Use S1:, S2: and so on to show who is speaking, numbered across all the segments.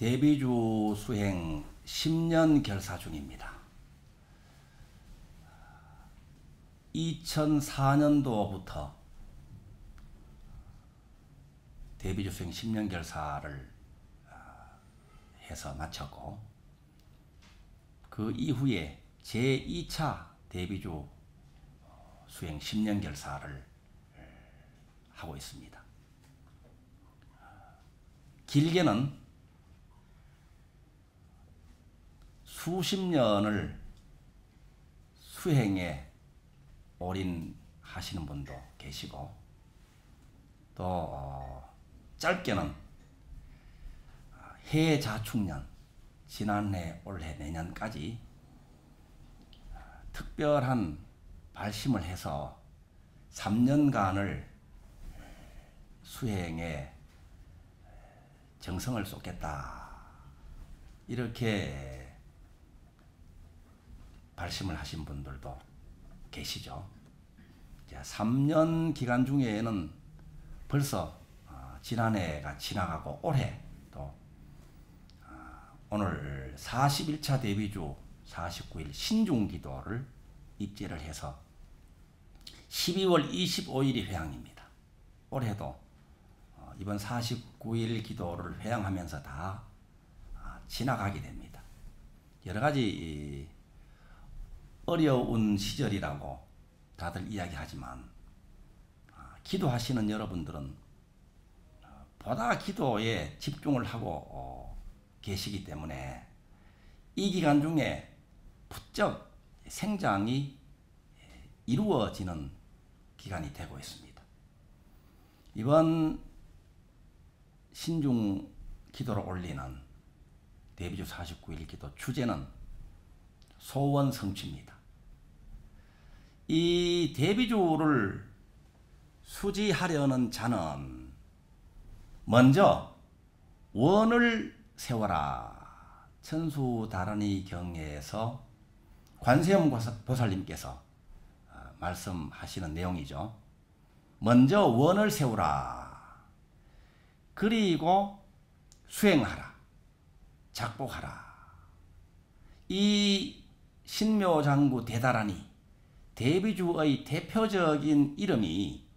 S1: 대비주 수행 10년 결사 중입니다. 2004년도부터 대비주 수행 10년 결사를 해서 마쳤고, 그 이후에 제2차 대비주 수행 10년 결사를 하고 있습니다. 길게는 수십 년을 수행에 올인하시는 분도 계시고, 또 짧게는 해자축년, 지난해, 올해, 내년까지 특별한 발심을 해서 3년간을 수행에 정성을 쏟겠다, 이렇게 발심을 하신 분들도 계시죠. 3년 기간 중에는 벌써 지난해가 지나가고 올해 또 오늘 41차 대비주 49일 신중기도를 입제를 해서 12월 25일이 회향입니다. 올해도 이번 49일 기도를 회향하면서 다 지나가게 됩니다. 여러 가지 어려운 시절이라고 다들 이야기하지만, 기도하시는 여러분들은 보다 기도에 집중을 하고 계시기 때문에 이 기간 중에 부쩍 생장이 이루어지는 기간이 되고 있습니다. 이번 신중 기도를 올리는 대비주 49일 기도 주제는 소원 성취입니다. 이 대비주를 수지하려는 자는 먼저 원을 세워라. 천수다라니 경에서 관세음 보살님께서 말씀하시는 내용이죠. 먼저 원을 세우라. 그리고 수행하라. 작복하라. 이 신묘장구 대다라니, 대비주의 대표적인 이름이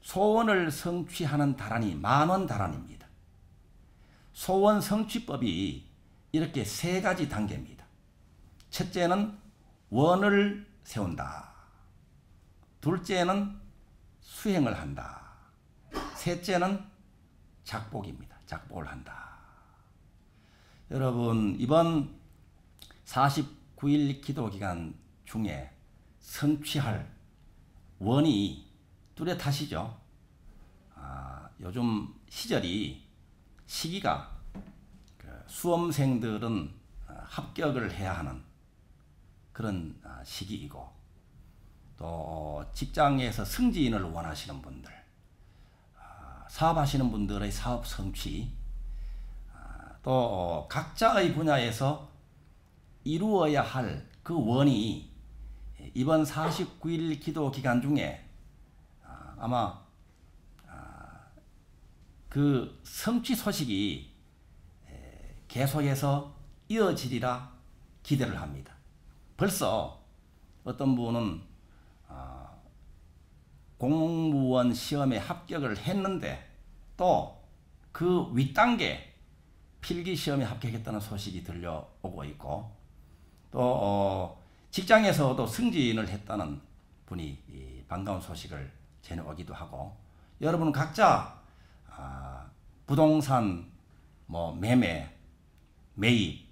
S1: 소원을 성취하는 다라니, 만원다라니입니다. 소원 성취법이 이렇게 세 가지 단계입니다. 첫째는 원을 세운다. 둘째는 수행을 한다. 셋째는 작복입니다. 작복을 한다. 여러분, 이번 49일 기도 기간 중에 성취할 원이 뚜렷하시죠? 요즘 시기가 수험생들은 합격을 해야 하는 그런 시기이고, 또 직장에서 승진을 원하시는 분들, 사업하시는 분들의 사업 성취, 또 각자의 분야에서 이루어야 할 그 원이 이번 49일 기도 기간 중에 아마 그 성취 소식이 계속해서 이어지리라 기대를 합니다. 벌써 어떤 분은 공무원 시험에 합격을 했는데 또 그 윗단계 필기 시험에 합격했다는 소식이 들려오고 있고, 또 직장에서도 승진을 했다는 분이 반가운 소식을 전해오기도 하고, 여러분은 각자 부동산 매매, 매입,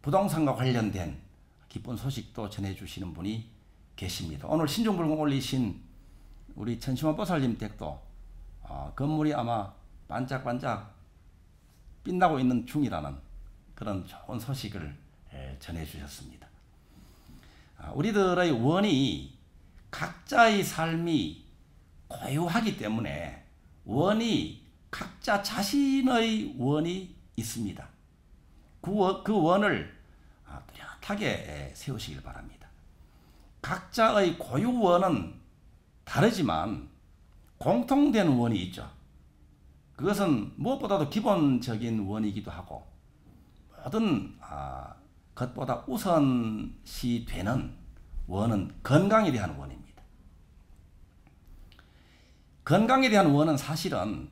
S1: 부동산과 관련된 기쁜 소식도 전해주시는 분이 계십니다. 오늘 신중불공 올리신 우리 천심원 보살님 댁도 건물이 아마 반짝반짝 빛나고 있는 중이라는 그런 좋은 소식을 전해주셨습니다. 우리들의 원이 각자의 삶이 고유하기 때문에 원이 각자 자신의 원이 있습니다. 그 원을 뚜렷하게 세우시길 바랍니다. 각자의 고유 원은 다르지만 공통된 원이 있죠. 그것은 무엇보다도 기본적인 원이기도 하고, 모든 것보다 우선시 되는 원은 건강에 대한 원입니다. 건강에 대한 원은 사실은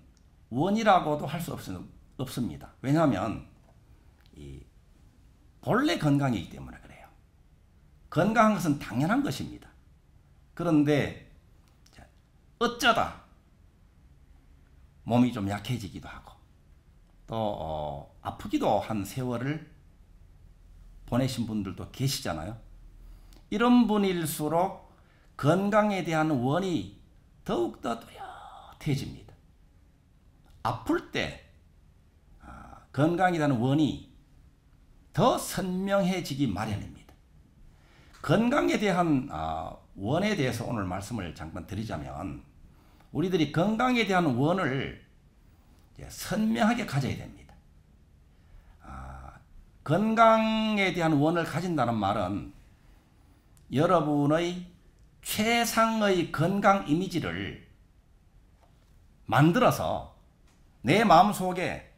S1: 원이라고도 할 수 없습니다. 왜냐하면 본래 건강이기 때문에 그래요. 건강한 것은 당연한 것입니다. 그런데 어쩌다 몸이 좀 약해지기도 하고 또 아프기도 한 세월을 보내신 분들도 계시잖아요. 이런 분일수록 건강에 대한 원이 더욱더 뚜렷해집니다. 아플 때 건강에 대한 원이 더 선명해지기 마련입니다. 건강에 대한 원에 대해서 오늘 말씀을 잠깐 드리자면 우리들이 건강에 대한 원을 선명하게 가져야 됩니다. 건강에 대한 원을 가진다는 말은 여러분의 최상의 건강 이미지를 만들어서 내 마음속에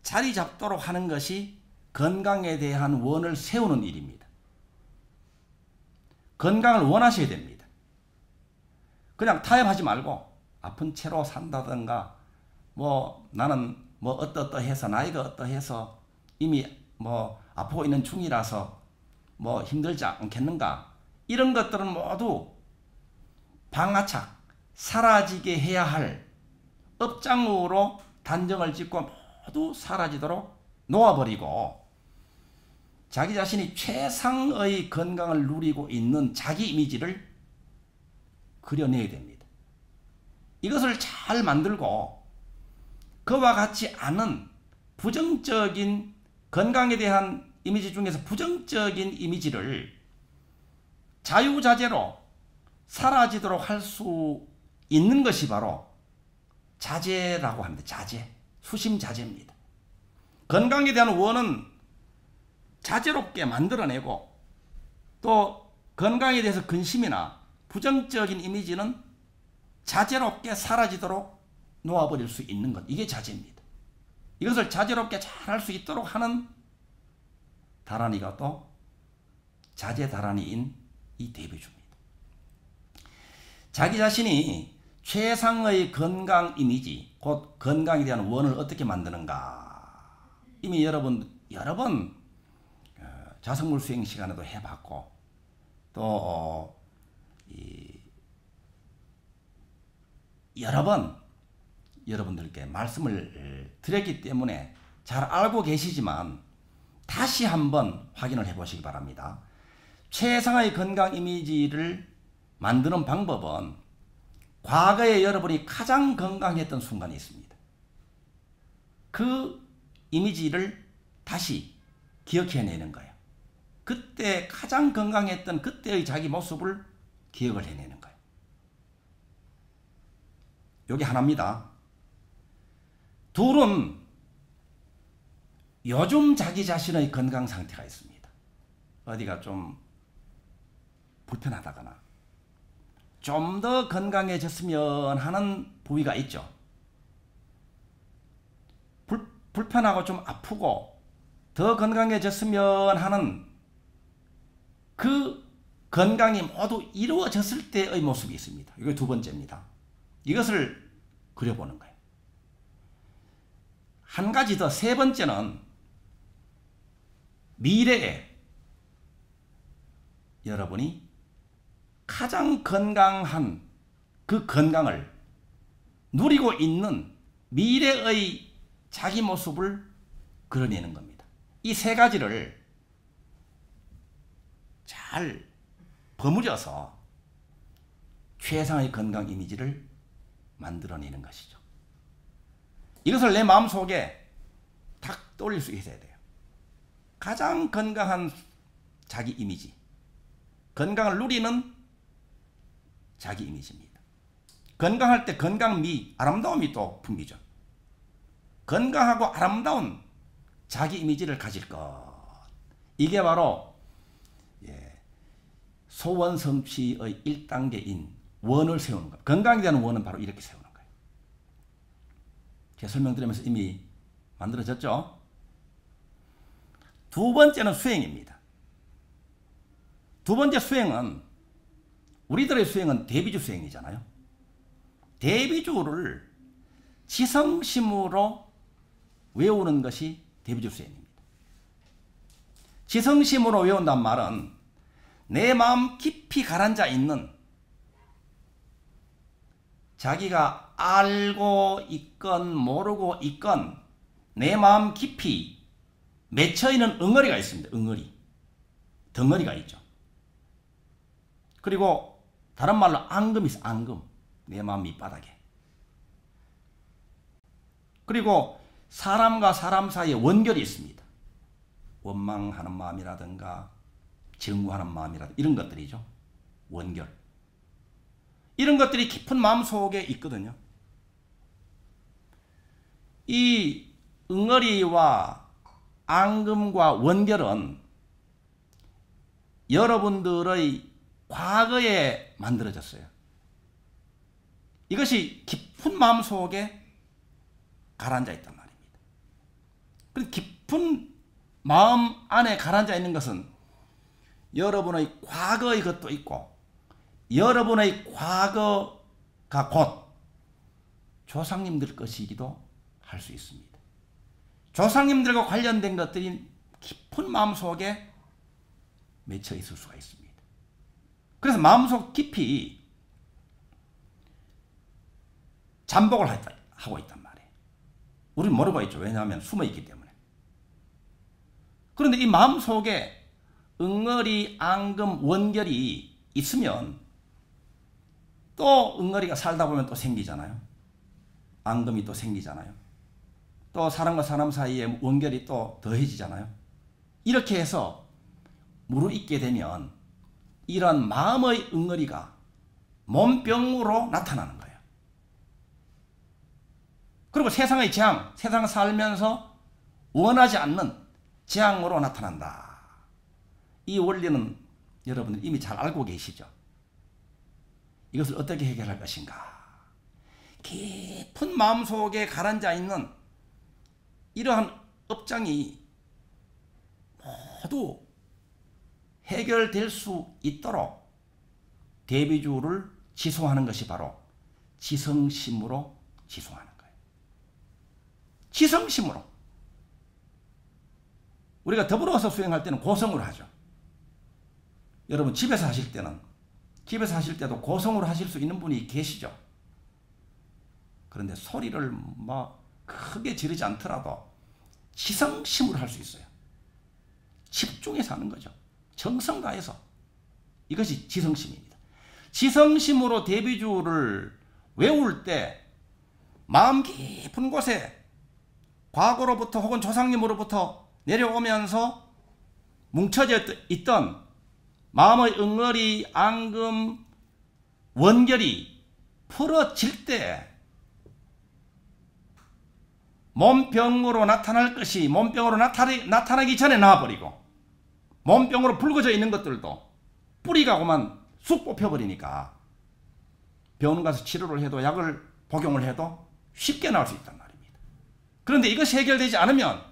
S1: 자리 잡도록 하는 것이 건강에 대한 원을 세우는 일입니다. 건강을 원하셔야 됩니다. 그냥 타협하지 말고 아픈 채로 산다든가 나는 어떠해서 나이가 어떠해서 이미 아프고 있는 중이라서 힘들지 않겠는가, 이런 것들은 모두 방아착, 사라지게 해야 할 업장으로 단정을 짓고 모두 사라지도록 놓아버리고 자기 자신이 최상의 건강을 누리고 있는 자기 이미지를 그려내야 됩니다. 이것을 잘 만들고 그와 같지 않은 부정적인 건강에 대한 이미지 중에서 부정적인 이미지를 자유자재로 사라지도록 할 수 있는 것이 바로 자제라고 합니다. 자제, 수심자제입니다. 건강에 대한 원은 자제롭게 만들어내고 또 건강에 대해서 근심이나 부정적인 이미지는 자제롭게 사라지도록 놓아버릴 수 있는 것, 이게 자제입니다. 이것을 자제롭게 잘 할 수 있도록 하는 다란이가 또 자제다란이인 이 대비주입니다. 자기 자신이 최상의 건강 이미지, 곧 건강에 대한 원을 어떻게 만드는가, 이미 여러 번 자성물 수행 시간에도 해봤고 또 여러 번 여러분들께 말씀을 드렸기 때문에 잘 알고 계시지만 다시 한번 확인을 해보시기 바랍니다. 최상의 건강 이미지를 만드는 방법은 과거에 여러분이 가장 건강했던 순간이 있습니다. 그 이미지를 다시 기억해내는 거예요. 그때 가장 건강했던 그때의 자기 모습을 기억을 해내는 거예요. 여기 하나입니다. 둘은 요즘 자기 자신의 건강 상태가 있습니다. 어디가 좀 불편하다거나 좀 더 건강해졌으면 하는 부위가 있죠. 불편하고 좀 아프고 더 건강해졌으면 하는 그 건강이 모두 이루어졌을 때의 모습이 있습니다. 이게 두 번째입니다. 이것을 그려보는 거예요. 한 가지 더, 세 번째는 미래에 여러분이 가장 건강한 그 건강을 누리고 있는 미래의 자기 모습을 그려내는 겁니다. 이 세 가지를 잘 버무려서 최상의 건강 이미지를 만들어내는 것이죠. 이것을 내 마음속에 탁 떠올릴 수 있어야 돼요. 가장 건강한 자기 이미지, 건강을 누리는 자기 이미지입니다. 건강할 때 건강미, 아름다움이 또 풍기죠. 건강하고 아름다운 자기 이미지를 가질 것, 이게 바로 소원성취의 1단계인 원을 세우는 것. 건강에 대한 원은 바로 이렇게 세우는 거예요. 제가 설명드리면서 이미 만들어졌죠? 두 번째는 수행입니다. 두 번째 수행은 우리들의 수행은 대비주 수행이잖아요. 대비주를 지성심으로 외우는 것이 대비주 수행입니다. 지성심으로 외운단 말은 내 마음 깊이 가라앉아 있는 자기가 알고 있건 모르고 있건 내 마음 깊이 맺혀있는 응어리가 있습니다. 응어리. 덩어리가 있죠. 그리고 다른 말로 앙금이 있어. 앙금. 내 마음 밑바닥에. 그리고 사람과 사람 사이에 원결이 있습니다. 원망하는 마음이라든가 증오하는 마음이라든가 이런 것들이죠. 원결. 이런 것들이 깊은 마음속에 있거든요. 이 응어리와 앙금과 원결은 여러분들의 과거에 만들어졌어요. 이것이 깊은 마음속에 가라앉아 있단 말입니다. 그 깊은 마음 안에 가라앉아 있는 것은 여러분의 과거의 것도 있고 여러분의 과거가 곧 조상님들 것이기도 할 수 있습니다. 조상님들과 관련된 것들이 깊은 마음속에 맺혀 있을 수가 있습니다. 그래서 마음속 깊이 잠복을 하고 있단 말이에요. 우리는 모르고 있죠. 왜냐하면 숨어 있기 때문에. 그런데 이 마음속에 응어리, 앙금, 원결이 있으면 또 응어리가 살다 보면 또 생기잖아요. 앙금이 또 생기잖아요. 또 사람과 사람 사이에 원결이 또 더해지잖아요. 이렇게 해서 무르익게 되면 이런 마음의 응어리가 몸병으로 나타나는 거예요. 그리고 세상의 재앙, 세상 살면서 원하지 않는 재앙으로 나타난다. 이 원리는 여러분들 이미 잘 알고 계시죠? 이것을 어떻게 해결할 것인가? 깊은 마음속에 가라앉아 있는 이러한 업장이 모두 해결될 수 있도록 대비주를 지송하는 것이 바로 지성심으로 지송하는 거예요. 지성심으로. 우리가 더불어서 수행할 때는 고성으로 하죠. 여러분 집에서 하실 때도 고성으로 하실 수 있는 분이 계시죠. 그런데 소리를 크게 지르지 않더라도 지성심으로 할 수 있어요. 집중해서 하는 거죠. 정성 다해서. 이것이 지성심입니다. 지성심으로 대비주를 외울 때 마음 깊은 곳에 과거로부터 혹은 조상님으로부터 내려오면서 뭉쳐져 있던 마음의 응어리, 앙금, 원결이 풀어질 때 몸병으로 나타날 것이 몸병으로 나타나기 전에 나와버리고 몸병으로 붉어져 있는 것들도 뿌리가 그만 쑥 뽑혀버리니까 병원 가서 치료를 해도 약을 복용을 해도 쉽게 나올 수 있단 말입니다. 그런데 이것이 해결되지 않으면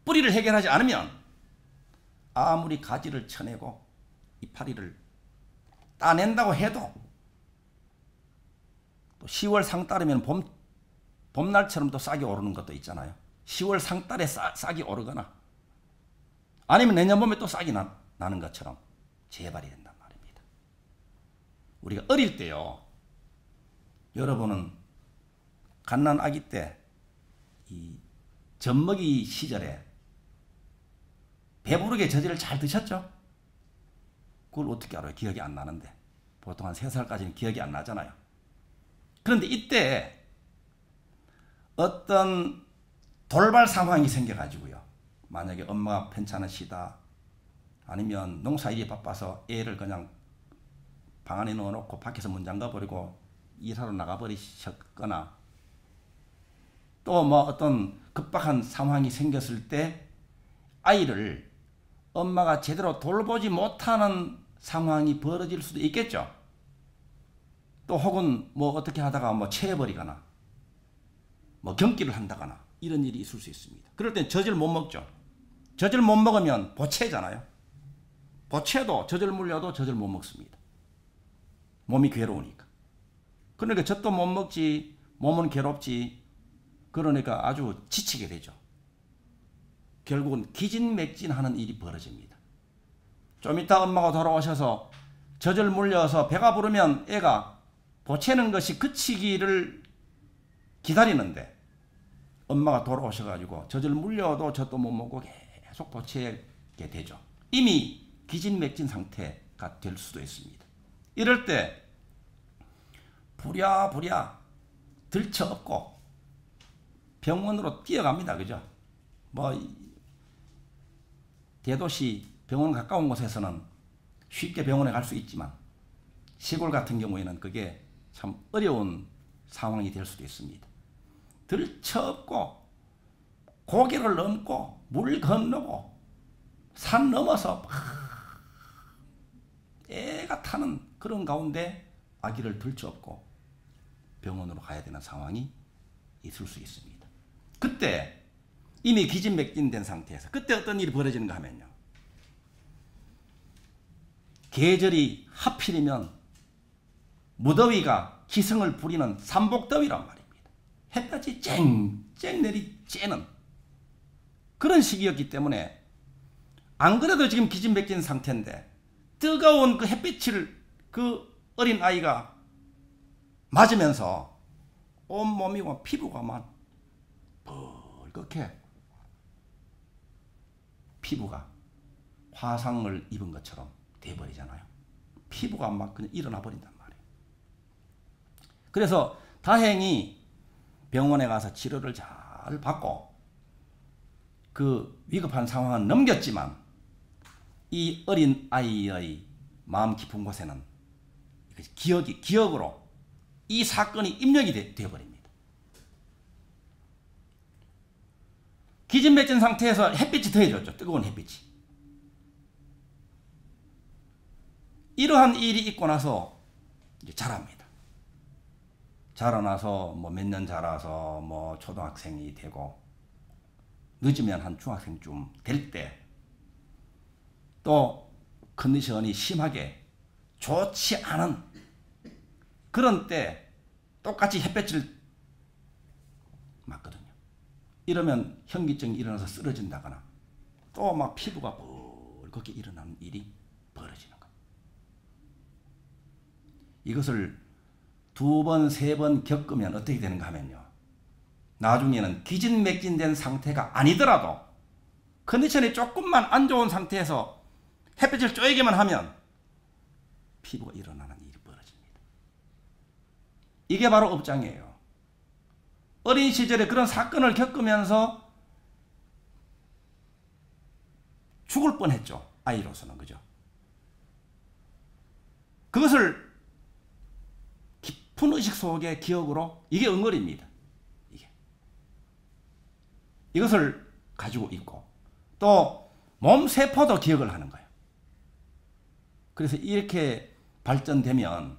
S1: 뿌리를 해결하지 않으면 아무리 가지를 쳐내고 이파리를 따낸다고 해도 또 10월 상달이면 봄날처럼 또 싹이 오르는 것도 있잖아요. 10월 상달에 싹이 오르거나 아니면 내년 봄에 또 싹이 나는 것처럼 재발이 된단 말입니다. 우리가 어릴 때요. 여러분은 갓난 아기 때 이 젖먹이 시절에 배부르게 저지를 잘 드셨죠? 그걸 어떻게 알아요? 기억이 안 나는데. 보통 한 3살까지는 기억이 안 나잖아요. 그런데 이때 어떤 돌발 상황이 생겨가지고요. 만약에 엄마가 편찮으시다 아니면 농사일이 바빠서 애를 그냥 방 안에 넣어놓고 밖에서 문 잠가버리고 이사로 나가버리셨거나 또 어떤 급박한 상황이 생겼을 때 아이를 엄마가 제대로 돌보지 못하는 상황이 벌어질 수도 있겠죠. 또 혹은 어떻게 하다가 체해버리거나 경기를 한다거나 이런 일이 있을 수 있습니다. 그럴 땐 젖을 못 먹죠. 젖을 못 먹으면 보채잖아요. 보채도 젖을 물려도 젖을 못 먹습니다. 몸이 괴로우니까. 그러니까 젖도 못 먹지, 몸은 괴롭지. 그러니까 아주 지치게 되죠. 결국은 기진맥진하는 일이 벌어집니다. 좀 이따 엄마가 돌아오셔서 젖을 물려서 배가 부르면 애가 보채는 것이 그치기를 기다리는데 엄마가 돌아오셔가지고 젖을 물려도 젖도 못 먹고 계속 보채게 되죠. 이미 기진맥진 상태가 될 수도 있습니다. 이럴 때 부랴부랴 들쳐업고 병원으로 뛰어갑니다. 그죠? 뭐 대도시 병원 가까운 곳에서는 쉽게 병원에 갈 수 있지만 시골 같은 경우에는 그게 참 어려운 상황이 될 수도 있습니다. 들쳐업고 고개를 넘고 물 건너고 산 넘어서 애가 타는 그런 가운데 아기를 들쳐업고 병원으로 가야 되는 상황이 있을 수 있습니다. 그때 이미 기진맥진된 상태에서 그때 어떤 일이 벌어지는가 하면요. 계절이 하필이면 무더위가 기승을 부리는 삼복더위란 말입니다. 햇볕이 쨍쨍 내리쬐는 그런 시기였기 때문에 안 그래도 지금 기진맥진 상태인데 뜨거운 그 햇빛을 그 어린 아이가 맞으면서 온몸이고 피부가 막 벌겋게 피부가 화상을 입은 것처럼 돼버리잖아요. 피부가 막 그냥 일어나 버린단 말이에요. 그래서 다행히 병원에 가서 치료를 잘 받고 그 위급한 상황은 넘겼지만 이 어린 아이의 마음 깊은 곳에는 기억으로 이 사건이 입력이 되어버립니다. 기진맥진 상태에서 햇빛이 더해졌죠. 뜨거운 햇빛이. 이러한 일이 있고 나서 이제 자랍니다. 자라나서 뭐 몇 년 자라서 뭐 초등학생이 되고 늦으면 한 중학생쯤 될 때 또 컨디션이 심하게 좋지 않은 그런 때 똑같이 햇볕을 맞거든요. 이러면 현기증이 일어나서 쓰러진다거나 또 막 피부가 벌겋게 일어나는 일이 벌어지는 거예요. 이것을 2번, 3번 겪으면 어떻게 되는가 하면요. 나중에는 기진맥진된 상태가 아니더라도 컨디션이 조금만 안 좋은 상태에서 햇빛을 쬐기만 하면 피부가 일어나는 일이 벌어집니다. 이게 바로 업장이에요. 어린 시절에 그런 사건을 겪으면서 죽을 뻔했죠. 아이로서는. 그죠? 그것을 깊은 의식 속의 기억으로 이게 응어리입니다. 이것을 가지고 있고 또 몸세포도 기억을 하는 거예요. 그래서 이렇게 발전되면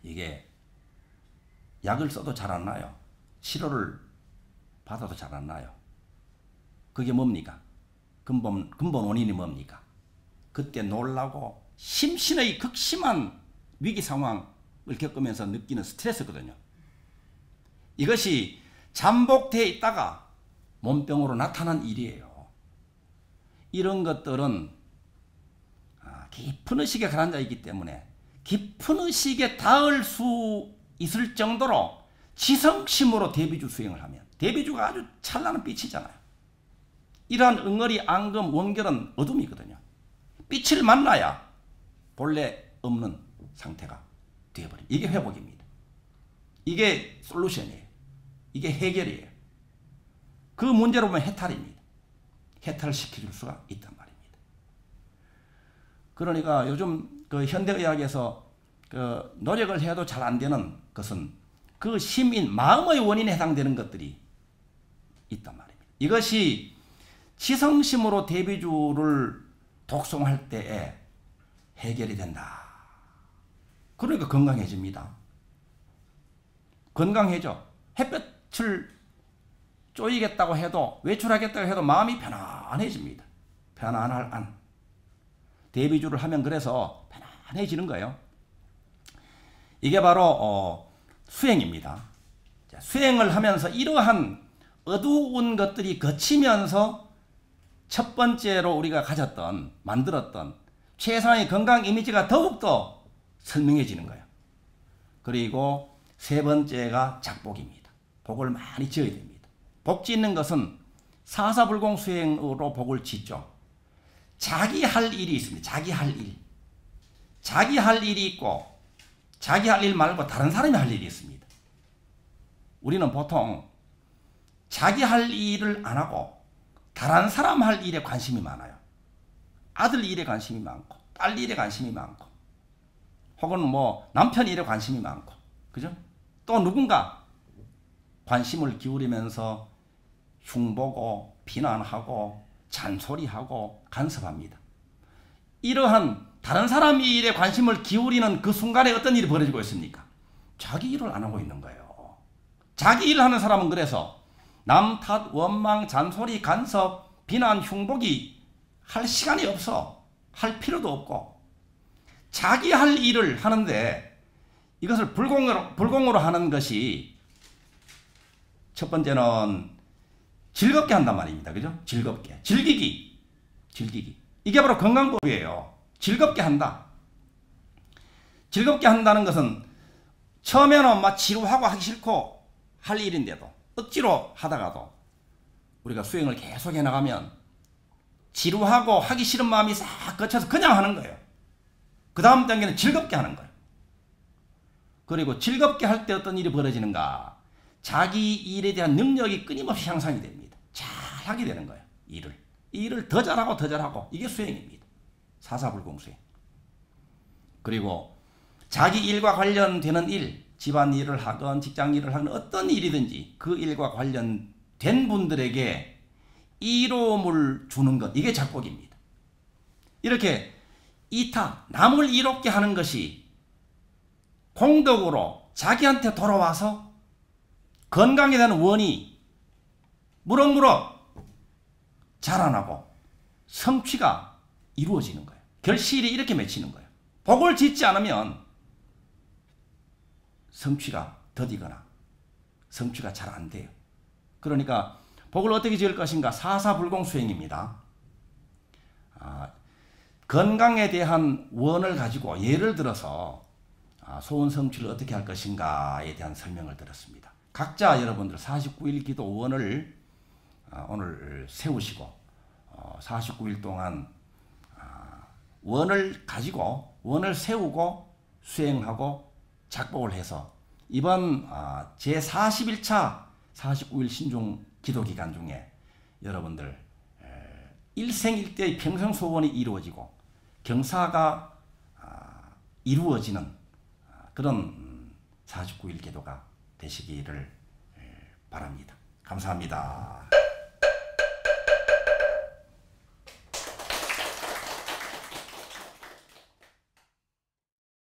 S1: 이게 약을 써도 잘 안 나요. 치료를 받아도 잘 안 나요. 그게 뭡니까? 근본 원인이 뭡니까? 그때 놀라고 심신의 극심한 위기 상황을 겪으면서 느끼는 스트레스거든요. 이것이 잠복되어 있다가 몸병으로 나타난 일이에요. 이런 것들은 깊은 의식에 가라앉아 있기 때문에 깊은 의식에 닿을 수 있을 정도로 지성심으로 대비주 수행을 하면 대비주가 아주 찬란한 빛이잖아요. 이러한 응어리, 앙금, 원결은 어둠이거든요. 빛을 만나야 본래 없는 상태가 되어버립니다. 이게 회복입니다. 이게 솔루션이에요. 이게 해결이에요. 그 문제로 보면 해탈입니다. 해탈을 시켜줄 수가 있단 말입니다. 그러니까 요즘 그 현대의학에서 그 노력을 해도 잘 안 되는 것은 그 심인, 마음의 원인에 해당되는 것들이 있단 말입니다. 이것이 지성심으로 대비주를 독송할 때에 해결이 된다. 그러니까 건강해집니다. 건강해져. 햇볕을 쪼이겠다고 해도 외출하겠다고 해도 마음이 편안해요. 편안해집니다. 편안할 안. 대비주를 하면 그래서 편안해지는 거예요. 이게 바로 수행입니다. 자, 수행을 하면서 이러한 어두운 것들이 거치면서 첫 번째로 우리가 가졌던 만들었던 최상의 건강 이미지가 더욱더 선명해지는 거예요. 그리고 세 번째가 작복입니다. 복을 많이 지어야 됩니다. 복 짓는 것은 사사불공 수행으로 복을 짓죠. 자기 할 일이 있습니다. 자기 할 일. 자기 할 일이 있고 자기 할 일 말고 다른 사람이 할 일이 있습니다. 우리는 보통 자기 할 일을 안 하고 다른 사람 할 일에 관심이 많아요. 아들 일에 관심이 많고 딸 일에 관심이 많고 혹은 뭐 남편 일에 관심이 많고 그죠? 또 누군가 관심을 기울이면서 흉보고 비난하고 잔소리하고 간섭합니다. 이러한 다른 사람 일에 관심을 기울이는 그 순간에 어떤 일이 벌어지고 있습니까? 자기 일을 안 하고 있는 거예요. 자기 일을 하는 사람은 그래서 남 탓, 원망, 잔소리, 간섭, 비난, 흉보기 할 시간이 없어. 할 필요도 없고 자기 할 일을 하는데 이것을 불공으로 하는 것이 첫 번째는 즐겁게 한단 말입니다. 그죠? 즐겁게. 즐기기. 이게 바로 건강법이에요. 즐겁게 한다. 즐겁게 한다는 것은 처음에는 막 지루하고 하기 싫고 할 일인데도 억지로 하다가도 우리가 수행을 계속 해나가면 지루하고 하기 싫은 마음이 싹 거쳐서 그냥 하는 거예요. 그 다음 단계는 즐겁게 하는 거예요. 그리고 즐겁게 할 때 어떤 일이 벌어지는가? 자기 일에 대한 능력이 끊임없이 향상이 됩니다. 잘 하게 되는 거예요. 일을 더 잘하고 이게 수행입니다. 사사불공 수행. 그리고 자기 일과 관련되는 일, 집안 일을 하건 직장 일을 하건 어떤 일이든지 그 일과 관련된 분들에게 이로움을 주는 것, 이게 작복입니다. 이렇게 이타, 남을 이롭게 하는 것이 공덕으로 자기한테 돌아와서 건강에 대한 원이 무럭무럭 자라나고 성취가 이루어지는 거예요. 결실이 이렇게 맺히는 거예요. 복을 짓지 않으면 성취가 더디거나 성취가 잘 안 돼요. 그러니까 복을 어떻게 지을 것인가? 사사불공 수행입니다. 건강에 대한 원을 가지고 예를 들어서 소원 성취를 어떻게 할 것인가에 대한 설명을 드렸습니다. 각자 여러분들 49일 기도 원을 오늘 세우시고 49일 동안 원을 가지고 원을 세우고 수행하고 작복을 해서 이번 제41차 49일 신중 기도 기간 중에 여러분들 일생일대의 평생 소원이 이루어지고 경사가 이루어지는 그런 49일 기도가 되시기를 바랍니다. 감사합니다.